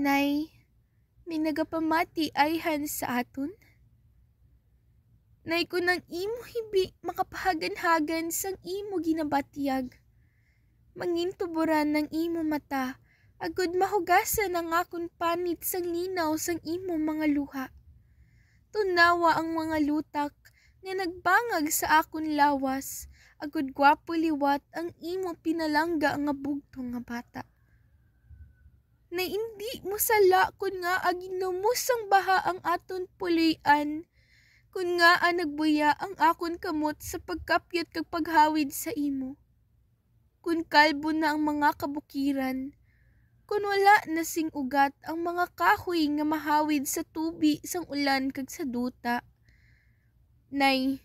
Nay, may nagapamati ayhan sa aton? Nay ko nang imo hibi makapahagan-hagan sang imo ginabatiyag. Mangintuburan ng imo mata, agud mahugasan ang akon panit sang linaw sang imo mga luha. Tunawa ang mga lutak nga nagbangag sa akon lawas, agud gwapo liwat ang imo pinalangga nga bugtong nga bata. Na hindi mo sala kun nga aginumusang baha ang aton pulian, kun nga nagbuya ang akon kamot sa pagkapyat kag paghawid sa imo. Kun kalbo na ang mga kabukiran, kun wala na sing ugat ang mga kahoy nga mahawid sa tubi sang ulan kag sa duta. Nay,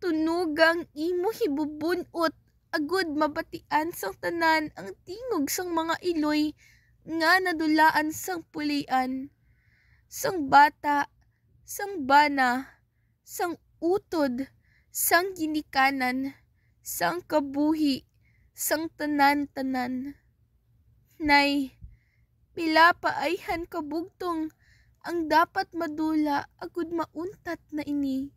tunugang imo hibubunot agud mabatian sang tanan ang tingog sang mga iloy nga nadulaan sang pulian, sang bata, sang bana, sang utod, sang ginikanan, sang kabuhi, sang tanan-tanan. Nay, pila pa ayhan kabugtong ang dapat madula agud mauntat na ini.